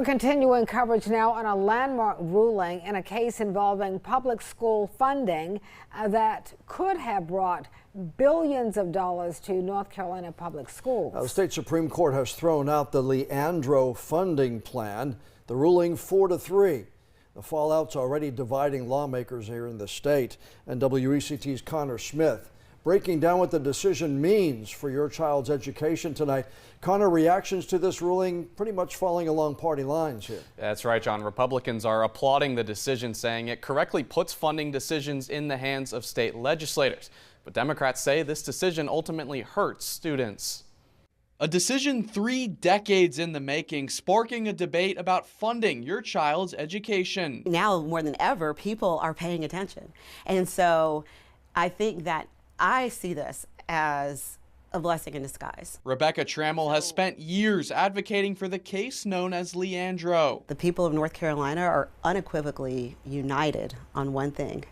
We're continuing coverage now on a landmark ruling in a case involving public school funding that could have brought billions of dollars to North Carolina public schools. Now, the state Supreme Court has thrown out the Leandro funding plan, the ruling 4-3. The fallout's already dividing lawmakers here in the state. And WECT's Connor Smith breaking down what the decision means for your child's education tonight. Connor, reactions to this ruling pretty much falling along party lines here. That's right, John. Republicans are applauding the decision, saying it correctly puts funding decisions in the hands of state legislators. But Democrats say this decision ultimately hurts students. A decision 3 decades in the making, sparking a debate about funding your child's education. Now more than ever, people are paying attention. And so I think that I see this as a blessing in disguise. Rebecca Trammell has spent years advocating for the case known as Leandro. The people of North Carolina are unequivocally united on one thing,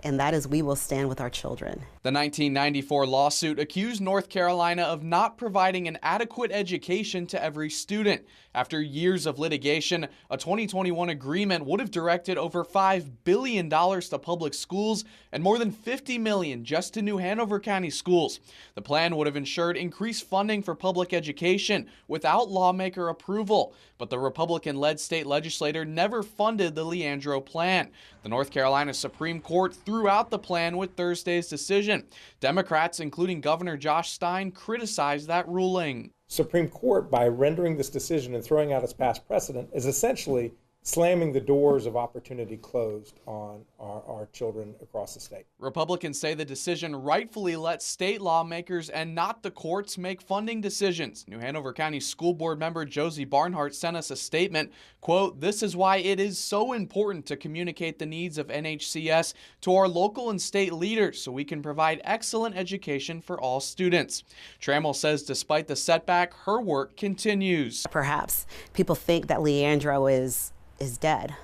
and that is we will stand with our children. The 1994 lawsuit accused North Carolina of not providing an adequate education to every student. After years of litigation, a 2021 agreement would have directed over $5 billion to public schools and more than $50 million just to new Hanover County Schools. The plan would have ensured increased funding for public education without lawmaker approval. But the Republican-led state legislature never funded the Leandro plan. The North Carolina Supreme Court threw out the plan with Thursday's decision. Democrats, including Governor Josh Stein, criticized that ruling. Supreme Court, by rendering this decision and throwing out its past precedent, is essentially slamming the doors of opportunity closed on our children across the state. Republicans say the decision rightfully lets state lawmakers and not the courts make funding decisions. New Hanover County School Board member Josie Barnhart sent us a statement, quote, "This is why it is so important to communicate the needs of NHCS to our local and state leaders so we can provide excellent education for all students." Trammell says despite the setback, her work continues. Perhaps people think that Leandro is dead.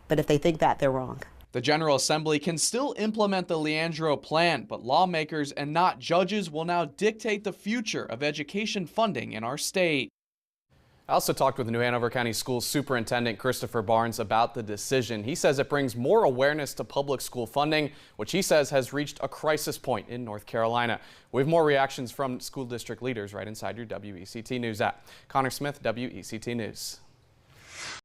But if they think that, they're wrong. The General Assembly can still implement the Leandro plan, but lawmakers and not judges will now dictate the future of education funding in our state. I also talked with New Hanover County Schools Superintendent Christopher Barnes about the decision. He says it brings more awareness to public school funding, which he says has reached a crisis point in North Carolina. We have more reactions from school district leaders right inside your WECT News app. Connor Smith, WECT News.